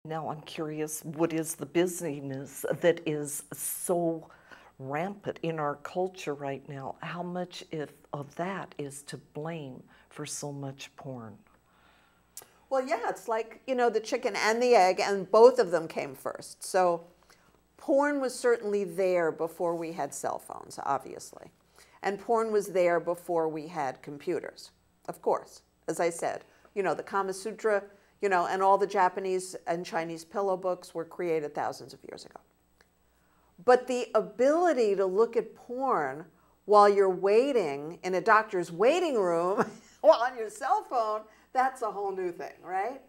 Now I'm curious, what is the busyness that is so rampant in our culture right now? How much of that is to blame for so much porn? Well, yeah, it's like, the chicken and the egg, and both of them came first. So porn was certainly there before we had cell phones, obviously. And porn was there before we had computers, of course. As I said, the Kama Sutra, and all the Japanese and Chinese pillow books were created thousands of years ago. But the ability to look at porn while you're waiting in a doctor's waiting room while on your cell phone, that's a whole new thing, right?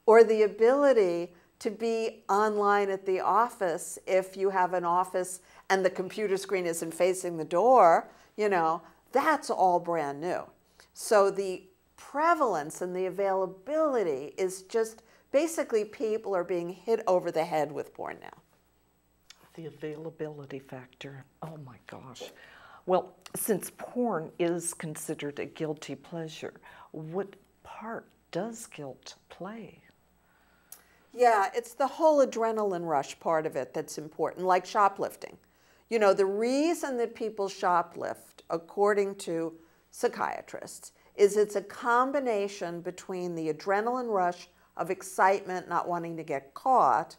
Or the ability to be online at the office if you have an office and the computer screen isn't facing the door, that's all brand new. So the prevalence and the availability is just basically people are being hit over the head with porn now. The availability factor, oh my gosh. Well, since porn is considered a guilty pleasure, what part does guilt play? Yeah, it's the whole adrenaline rush part of it that's important, like shoplifting. The reason that people shoplift, according to psychiatrists, is it's a combination between the adrenaline rush of excitement, not wanting to get caught,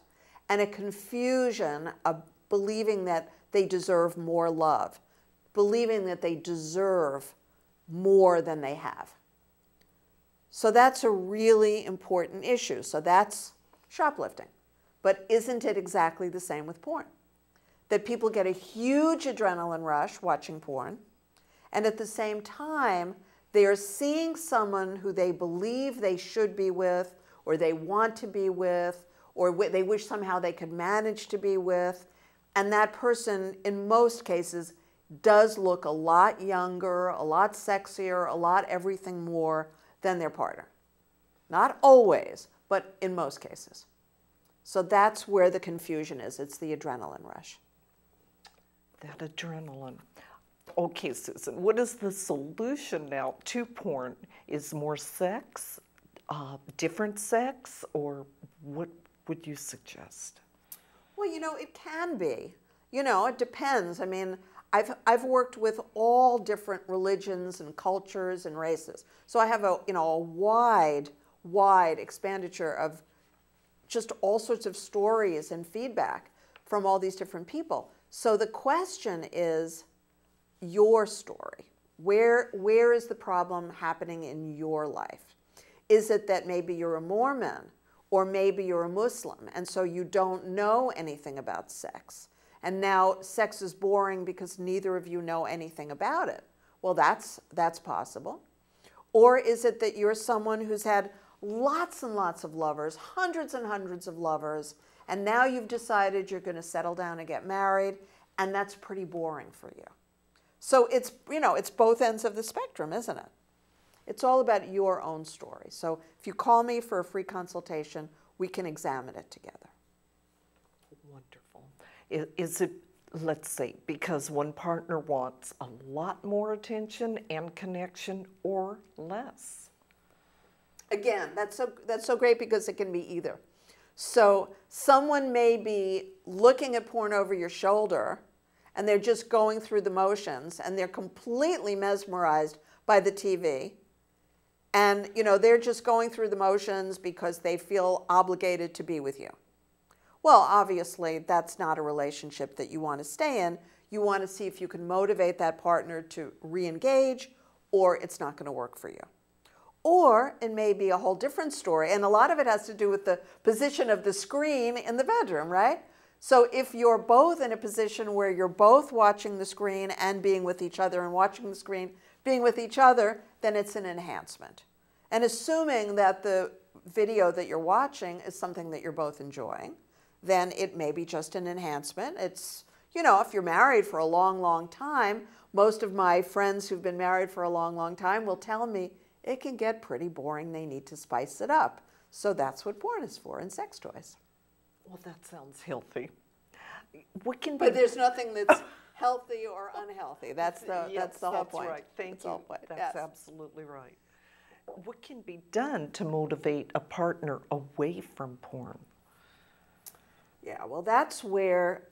and a confusion of believing that they deserve more love, believing that they deserve more than they have. So that's a really important issue. So that's shoplifting. But isn't it exactly the same with porn? That people get a huge adrenaline rush watching porn, and at the same time, they are seeing someone who they believe they should be with, or they want to be with, or they wish somehow they could manage to be with. And that person, in most cases, does look a lot younger, a lot sexier, a lot everything more than their partner. Not always, but in most cases. So that's where the confusion is. It's the adrenaline rush. That adrenaline. Okay, Susan, what is the solution now to porn? Is more sex, different sex, or what would you suggest? Well, it can be. It depends. I mean, I've worked with all different religions and cultures and races. So I have a wide expenditure of just all sorts of stories and feedback from all these different people. So the question is your story. Where is the problem happening in your life? Is it that maybe you're a Mormon, or maybe you're a Muslim, and so you don't know anything about sex? And now sex is boring because neither of you know anything about it. Well, that's possible. Or is it that you're someone who's had lots and lots of lovers, hundreds and hundreds of lovers, and now you've decided you're going to settle down and get married, and that's pretty boring for you. So it's both ends of the spectrum, isn't it? It's all about your own story. So if you call me for a free consultation, we can examine it together. Wonderful. Is it, let's say, because one partner wants a lot more attention and connection, or less? Again, that's so great because it can be either. So someone may be looking at porn over your shoulder, and they're just going through the motions, and they're completely mesmerized by the TV. And, they're just going through the motions because they feel obligated to be with you. Well, obviously, that's not a relationship that you want to stay in. You want to see if you can motivate that partner to re-engage, or it's not going to work for you. Or it may be a whole different story, and a lot of it has to do with the position of the screen in the bedroom, right? So if you're both in a position where you're both watching the screen and being with each other, and watching the screen, being with each other, then it's an enhancement. And assuming that the video that you're watching is something that you're both enjoying, then it may be just an enhancement. It's, if you're married for a long, long time, most of my friends who've been married for a long, long time will tell me it can get pretty boring. They need to spice it up. So that's what porn is for, and sex toys. Well, that sounds healthy. What can be... But there's nothing that's healthy or unhealthy. That's the whole point. That's right. Thank you. That's yes. absolutely right. What can be done to motivate a partner away from porn? Yeah, well, that's where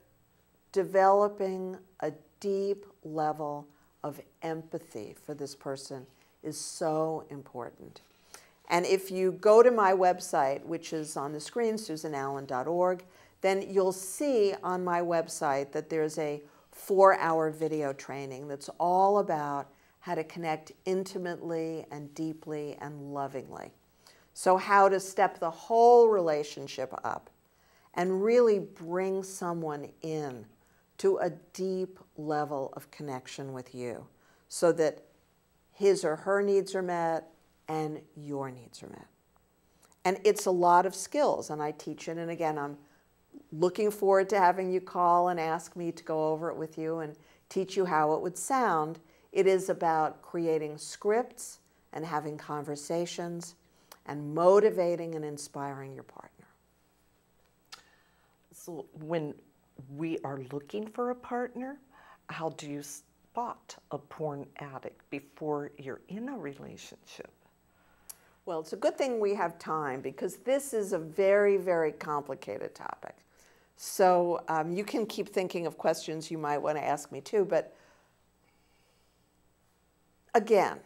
developing a deep level of empathy for this person is so important. And if you go to my website, which is on the screen, susanallan.org, then you'll see on my website that there's a 4-hour video training that's all about how to connect intimately and deeply and lovingly. So how to step the whole relationship up and really bring someone in to a deep level of connection with you so that his or her needs are met and your needs are met. And it's a lot of skills, and I teach it. And again, I'm looking forward to having you call and ask me to go over it with you and teach you how it would sound. It is about creating scripts and having conversations and motivating and inspiring your partner. So when we are looking for a partner, how do you spot a porn addict before you're in a relationship? Well, it's a good thing we have time because this is a very, very complicated topic. So you can keep thinking of questions you might want to ask me too, but again,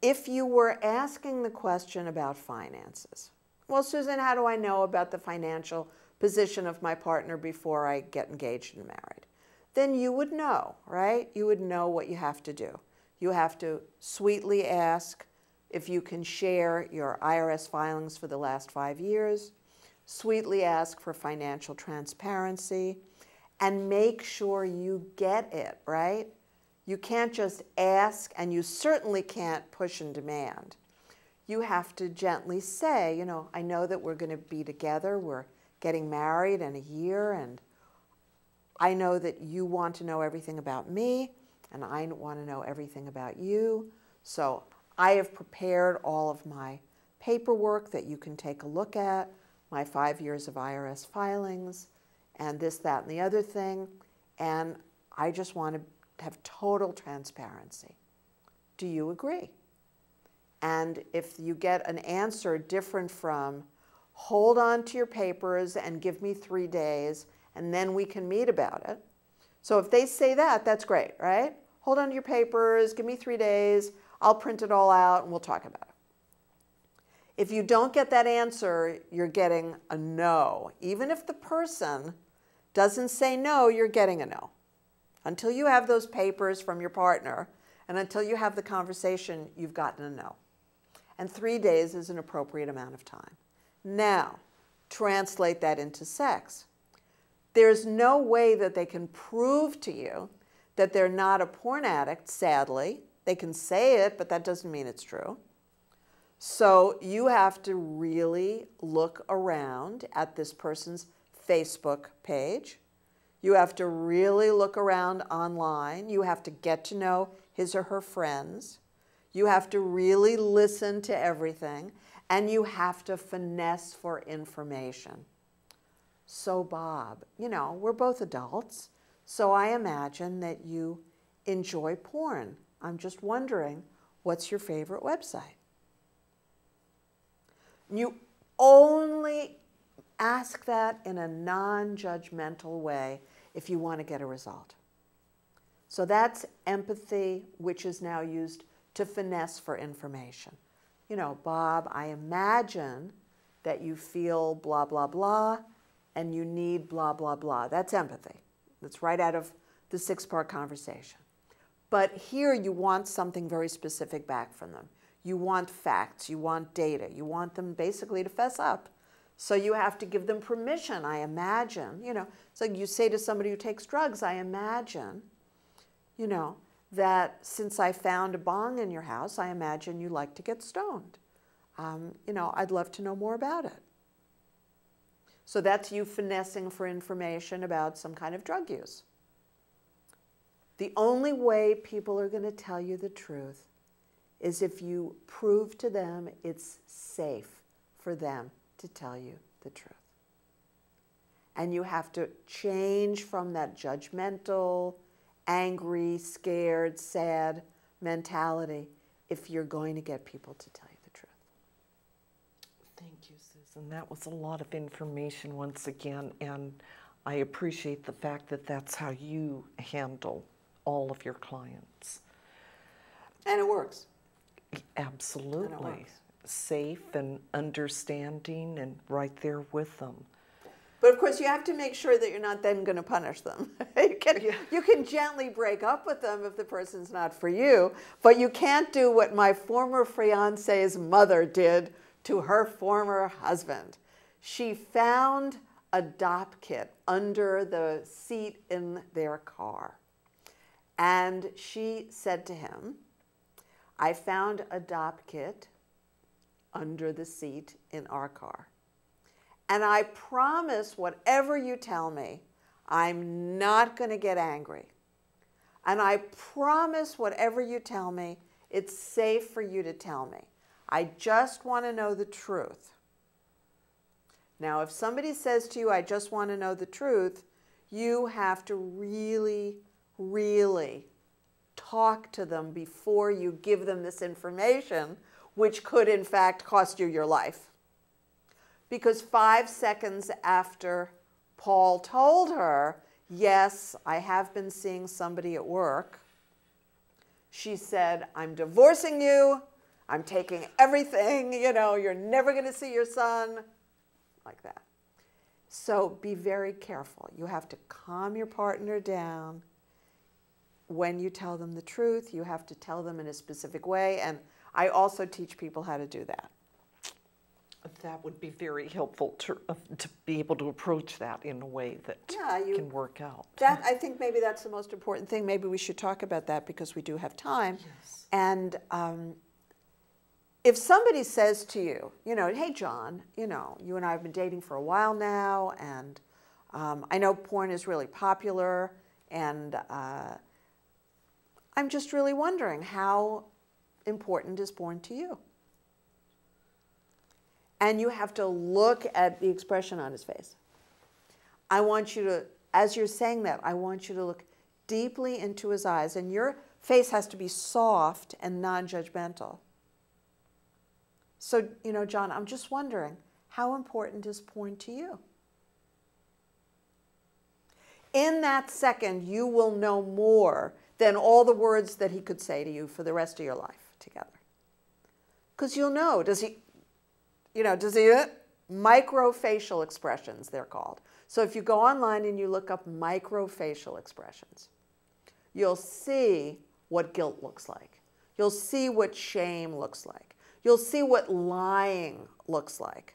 if you were asking the question about finances, well, Susan, how do I know about the financial position of my partner before I get engaged and married? Then you would know, right? You would know what you have to do. You have to sweetly ask if you can share your IRS filings for the last 5 years, sweetly ask for financial transparency, and make sure you get it, right? You can't just ask, and you certainly can't push and demand. You have to gently say, you know, I know that we're going to be together, we're getting married in a year, and I know that you want to know everything about me, and I want to know everything about you. So I have prepared all of my paperwork that you can take a look at, my 5 years of IRS filings, and this, that, and the other thing, and I just want to have total transparency. Do you agree? And if you get an answer different from, hold on to your papers and give me 3 days, and then we can meet about it. So if they say that, that's great, right? Hold on to your papers, give me 3 days, I'll print it all out, and we'll talk about it. If you don't get that answer, you're getting a no. Even if the person doesn't say no, you're getting a no. Until you have those papers from your partner, and until you have the conversation, you've gotten a no. And 3 days is an appropriate amount of time. Now, translate that into sex. There's no way that they can prove to you that they're not a porn addict, sadly. They can say it, but that doesn't mean it's true. So you have to really look around at this person's Facebook page. You have to really look around online. You have to get to know his or her friends. You have to really listen to everything. And you have to finesse for information. So Bob, you know, we're both adults, so I imagine that you enjoy porn. I'm just wondering, what's your favorite website? You only ask that in a non-judgmental way if you want to get a result. So that's empathy, which is now used to finesse for information. You know, Bob, I imagine that you feel blah, blah, blah, and you need blah, blah, blah. That's empathy. That's right out of the 6-part conversation. But here you want something very specific back from them. You want facts, you want data, you want them basically to fess up. So you have to give them permission, I imagine. You know, it's like you say to somebody who takes drugs, I imagine, you know, that since I found a bong in your house, I imagine you like to get stoned. You know, I'd love to know more about it. So that's you finessing for information about some kind of drug use. The only way people are going to tell you the truth is if you prove to them it's safe for them to tell you the truth. And you have to change from that judgmental, angry, scared, sad mentality if you're going to get people to tell you the truth. Thank you, Susan. And that was a lot of information once again, and I appreciate the fact that that's how you handle all of your clients. And it works. Absolutely. And it works. Safe and understanding and right there with them. But of course, you have to make sure that you're not then going to punish them. You can gently break up with them if the person's not for you, but you can't do what my former fiance's mother did to her former husband. She found a Adopt kit under the seat in their car. And she said to him, I found a Adopt kit under the seat in our car. And I promise whatever you tell me, I'm not going to get angry. And I promise whatever you tell me, it's safe for you to tell me. I just want to know the truth. Now, if somebody says to you, I just want to know the truth, you have to really, really talk to them before you give them this information, which could, in fact, cost you your life. Because 5 seconds after Paul told her, yes, I have been seeing somebody at work, she said, I'm divorcing you, I'm taking everything, you know, you're never going to see your son, like that. So be very careful. You have to calm your partner down. When you tell them the truth, you have to tell them in a specific way, and I also teach people how to do that. That would be very helpful to be able to approach that in a way that can work out. That, I think maybe that's the most important thing. Maybe we should talk about that because we do have time. Yes. And if somebody says to you, you know, hey, John, you know, you and I have been dating for a while now, and I know porn is really popular, and I'm just really wondering, how important is porn to you? And you have to look at the expression on his face. I want you to, as you're saying that, I want you to look deeply into his eyes, and your face has to be soft and non-judgmental. So, you know, John, I'm just wondering, how important is porn to you? In that second, you will know more than all the words that he could say to you for the rest of your life together. Because you'll know, does he, microfacial expressions, they're called. So if you go online and you look up microfacial expressions, you'll see what guilt looks like. You'll see what shame looks like. You'll see what lying looks like.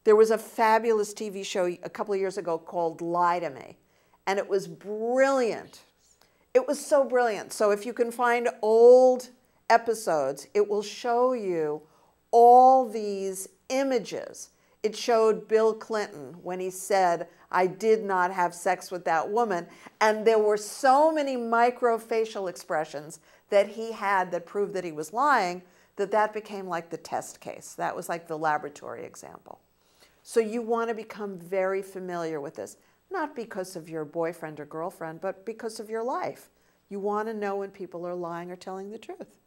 There was a fabulous TV show a couple of years ago called Lie to Me, and it was brilliant. It was so brilliant. So if you can find old episodes, it will show you all these images. It showed Bill Clinton when he said, I did not have sex with that woman. And there were so many microfacial expressions that he had that proved that he was lying, that became like the test case. That was like the laboratory example. So you want to become very familiar with this, not because of your boyfriend or girlfriend, but because of your life. You want to know when people are lying or telling the truth.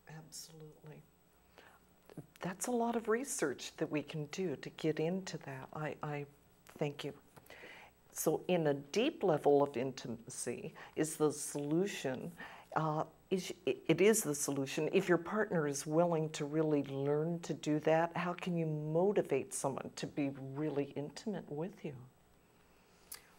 Absolutely. That's a lot of research that we can do to get into that. I thank you. So in a deep level of intimacy is the solution, it is the solution. If your partner is willing to really learn to do that, how can you motivate someone to be really intimate with you?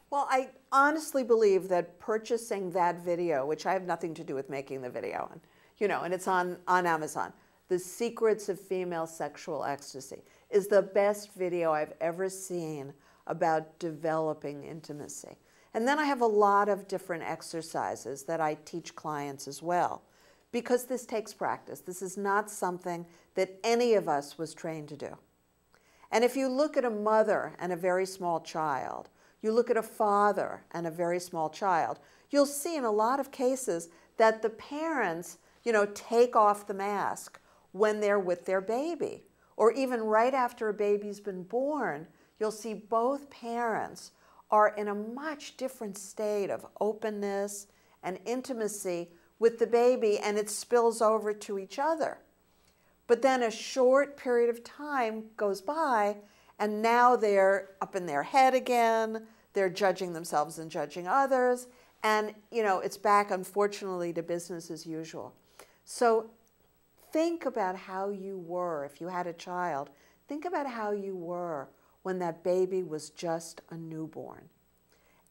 Well, I honestly believe that purchasing that video, which I have nothing to do with making the video, and, you know, and it's on Amazon, The Secrets of Female Sexual Ecstasy, is the best video I've ever seen about developing intimacy. And then I have a lot of different exercises that I teach clients as well, because this takes practice. This is not something that any of us was trained to do. And if you look at a mother and a very small child, you look at a father and a very small child, you'll see in a lot of cases that the parents, you know, take off the mask when they're with their baby. Or even right after a baby's been born, you'll see both parents are in a much different state of openness and intimacy with the baby, and it spills over to each other. But then a short period of time goes by, and now they're up in their head again. They're judging themselves and judging others. And, it's back, unfortunately, to business as usual. So think about how you were, if you had a child, think about how you were when that baby was just a newborn,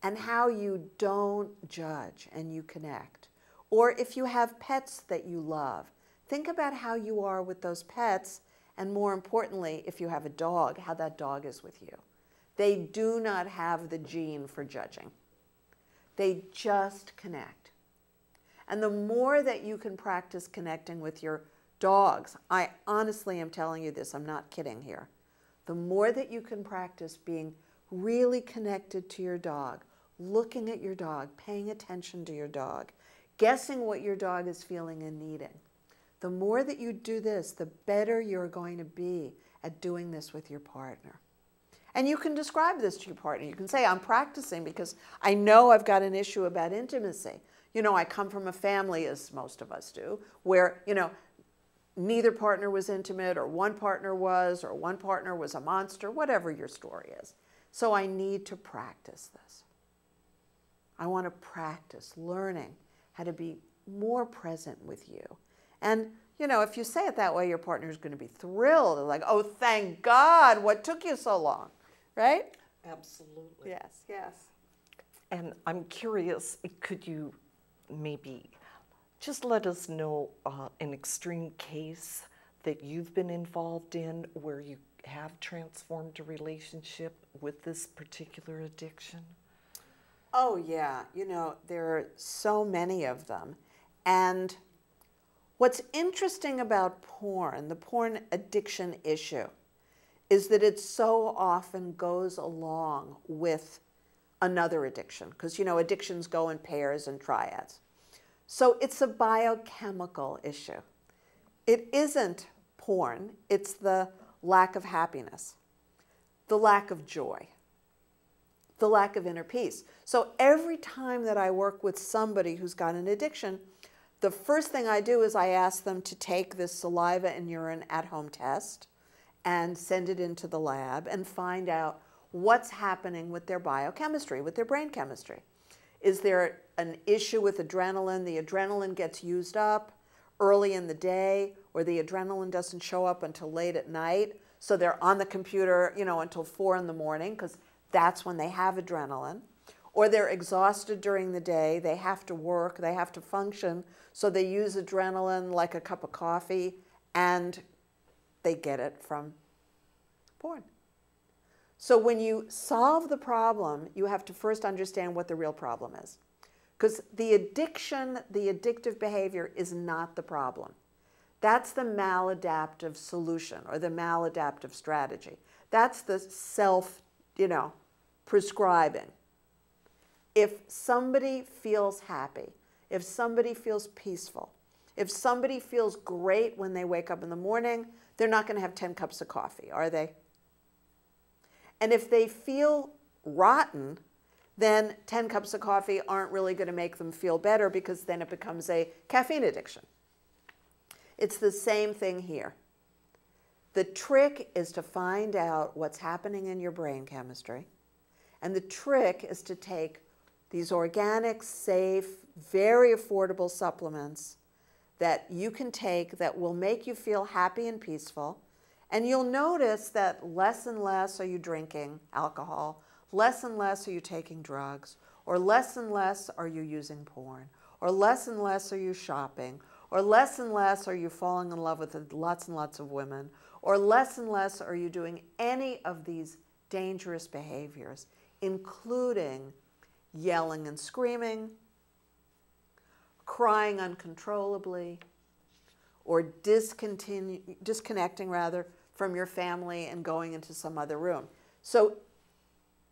and how you don't judge and you connect. Or if you have pets that you love, think about how you are with those pets, and more importantly, if you have a dog, how that dog is with you. They do not have the gene for judging. They just connect. And the more that you can practice connecting with your dogs, I honestly am telling you this, I'm not kidding here. The more that you can practice being really connected to your dog, looking at your dog, paying attention to your dog, guessing what your dog is feeling and needing, the more that you do this, the better you're going to be at doing this with your partner. And you can describe this to your partner. You can say, I'm practicing because I know I've got an issue about intimacy. I come from a family, as most of us do, where, neither partner was intimate, or one partner was a monster, whatever your story is. So I need to practice this. I want to practice learning how to be more present with you. And, if you say it that way, your partner is going to be thrilled. They're like, oh, thank God, what took you so long? Right? Absolutely. Yes, yes. And I'm curious, could you maybe just let us know an extreme case that you've been involved in where you have transformed a relationship with this particular addiction? Oh, yeah. There are so many of them. And what's interesting about porn, the porn addiction issue, is that it so often goes along with another addiction, because, addictions go in pairs and triads. So it's a biochemical issue. It isn't porn, it's the lack of happiness, the lack of joy, the lack of inner peace. So every time that I work with somebody who's got an addiction, the first thing I do is I ask them to take this saliva and urine at-home test and send it into the lab and find out what's happening with their biochemistry, with their brain chemistry. Is there an issue with adrenaline? The adrenaline gets used up early in the day, or the adrenaline doesn't show up until late at night, so they're on the computer, until 4 in the morning, because that's when they have adrenaline. Or they're exhausted during the day, they have to work, they have to function, so they use adrenaline like a cup of coffee, and they get it from porn. So when you solve the problem, you have to first understand what the real problem is. Because the addiction, the addictive behavior is not the problem. That's the maladaptive solution or the maladaptive strategy. That's the self, prescribing. If somebody feels happy, if somebody feels peaceful, if somebody feels great when they wake up in the morning, they're not going to have 10 cups of coffee, are they? And if they feel rotten, then 10 cups of coffee aren't really going to make them feel better, because then it becomes a caffeine addiction. It's the same thing here. The trick is to find out what's happening in your brain chemistry. And the trick is to take these organic, safe, very affordable supplements that you can take that will make you feel happy and peaceful. And you'll notice that less and less are you drinking alcohol, less and less are you taking drugs, or less and less are you using porn, or less and less are you shopping, or less and less are you falling in love with lots and lots of women, or less and less are you doing any of these dangerous behaviors, including yelling and screaming, crying uncontrollably, or disconnecting from your family and going into some other room. So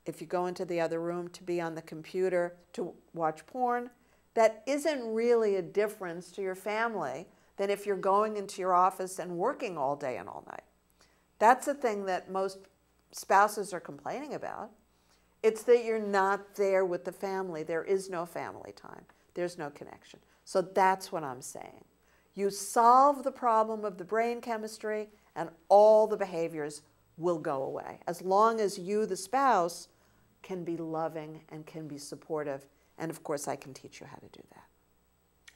if you go into the other room to be on the computer to watch porn, that isn't really a difference to your family than if you're going into your office and working all day and all night. That's the thing that most spouses are complaining about. It's that you're not there with the family. There is no family time. There's no connection. So that's what I'm saying. You solve the problem of the brain chemistry and all the behaviors will go away, as long as you, the spouse, can be loving and can be supportive. And of course, I can teach you how to do that.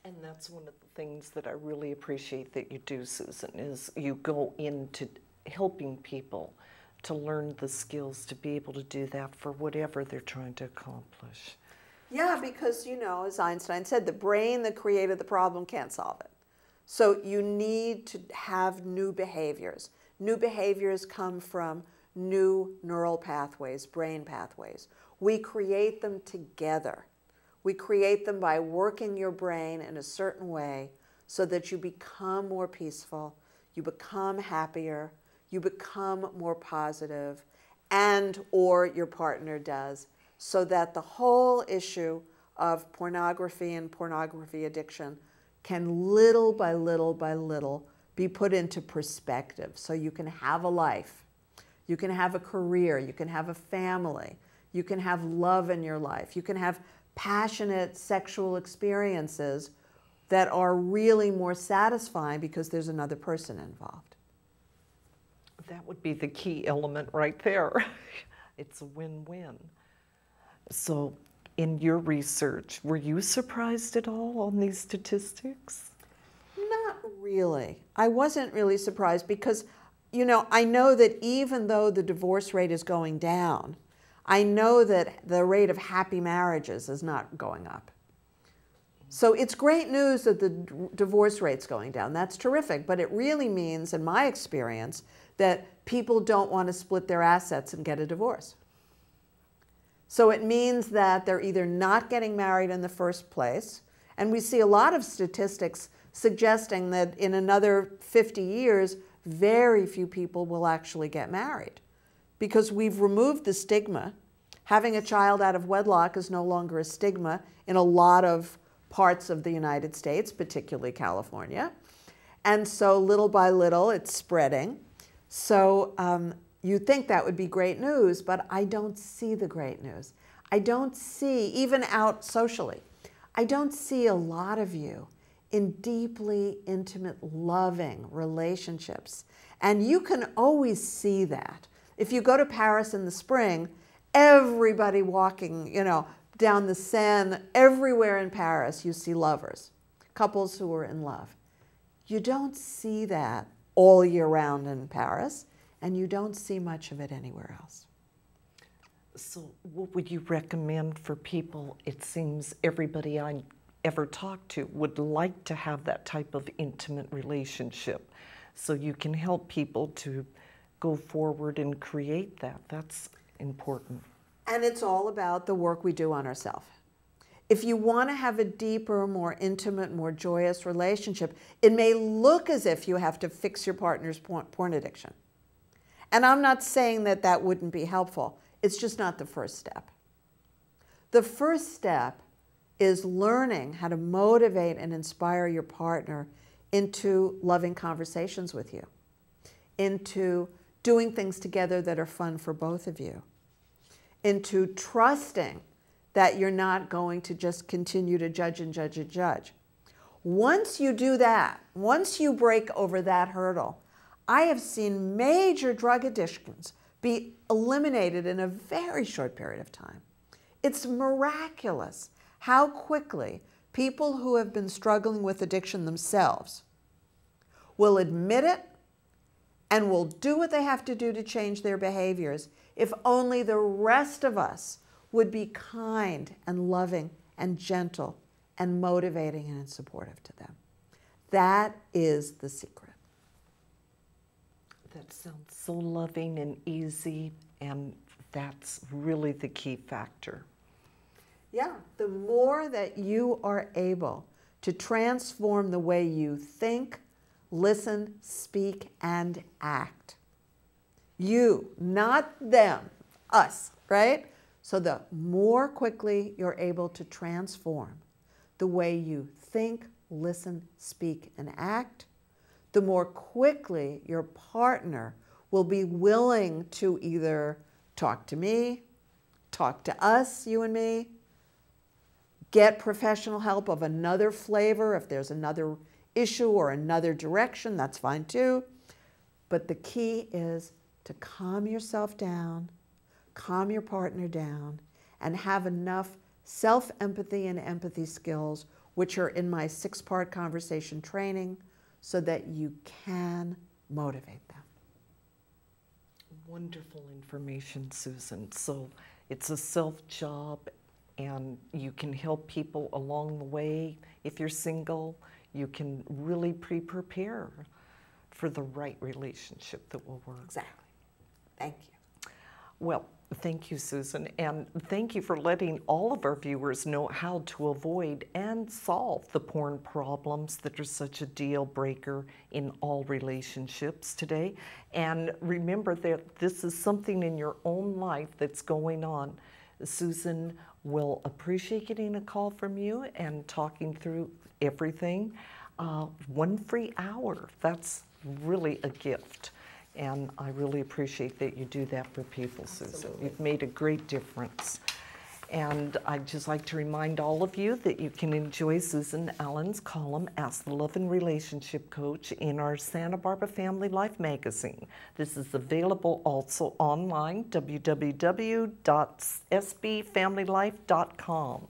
And that's one of the things that I really appreciate that you do, Susan, is you go into helping people to learn the skills to be able to do that for whatever they're trying to accomplish. Yeah, because, you know, as Einstein said, the brain that created the problem can't solve it. So you need to have new behaviors. New behaviors come from new neural pathways, brain pathways. We create them together. We create them by working your brain in a certain way so that you become more peaceful, you become happier, you become more positive, and or your partner does, so that the whole issue of pornography and pornography addiction can little by little by little be put into perspective. So you can have a life, you can have a career, you can have a family, you can have love in your life, you can have passionate sexual experiences that are really more satisfying because there's another person involved. That would be the key element right there. It's a win-win. So in your research, were you surprised at all on these statistics? Not really. I wasn't really surprised because, you know, I know that even though the divorce rate is going down, I know that the rate of happy marriages is not going up. So it's great news that the divorce rate's going down. That's terrific, but it really means, in my experience, that people don't want to split their assets and get a divorce. So it means that they're either not getting married in the first place, and we see a lot of statistics suggesting that in another 50 years, very few people will actually get married because we've removed the stigma. Having a child out of wedlock is no longer a stigma in a lot of parts of the United States, particularly California. And so little by little, it's spreading. So you'd think that would be great news, but I don't see the great news. I don't see, even out socially, I don't see a lot of you in deeply intimate, loving relationships. And you can always see that. If you go to Paris in the spring, everybody walking, you know, down the Seine, everywhere in Paris, you see lovers, couples who are in love. You don't see that all year round in Paris, and you don't see much of it anywhere else. So what would you recommend for people? It seems everybody I ever talked to would like to have that type of intimate relationship. So you can help people to go forward and create that. That's important. And it's all about the work we do on ourselves. If you want to have a deeper, more intimate, more joyous relationship, it may look as if you have to fix your partner's porn addiction. And I'm not saying that that wouldn't be helpful. It's just not the first step. The first step is learning how to motivate and inspire your partner into loving conversations with you, into doing things together that are fun for both of you, into trusting that you're not going to just continue to judge and judge and judge. Once you do that, once you break over that hurdle, I have seen major drug addictions be eliminated in a very short period of time. It's miraculous how quickly people who have been struggling with addiction themselves will admit it and will do what they have to do to change their behaviors if only the rest of us would be kind and loving and gentle and motivating and supportive to them. That is the secret. That sounds so loving and easy, and that's really the key factor. Yeah, the more that you are able to transform the way you think, listen, speak, and act. You, not them, us, right? So the more quickly you're able to transform the way you think, listen, speak, and act, the more quickly your partner will be willing to either talk to me, talk to us, you and me, get professional help of another flavor if there's another issue or another direction, that's fine too. But the key is to calm yourself down, calm your partner down, and have enough self-empathy and empathy skills, which are in my 6-part conversation training, so that you can motivate them. Wonderful information, Susan. So it's a self-job, and you can help people along the way. If you're single, you can really prepare for the right relationship that will work. Exactly. Thank you. Well, thank you, Susan, and thank you for letting all of our viewers know how to avoid and solve the porn problems that are such a deal breaker in all relationships today. And remember that this is something in your own life that's going on. Susan will appreciate getting a call from you and talking through everything. 1 free hour, that's really a gift. And I really appreciate that you do that for people, Susan. You've made a great difference. And I'd just like to remind all of you that you can enjoy Susan Allan's column, Ask the Love and Relationship Coach, in our Santa Barbara Family Life magazine. This is available also online, www.sbfamilylife.com.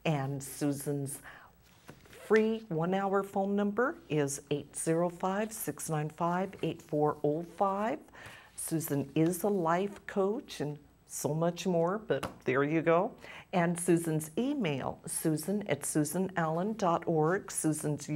And Susan's free 1-hour phone number is 805-695-8405. Susan is a life coach and so much more, but there you go. And Susan's email, susan@susanallan.org. Susan's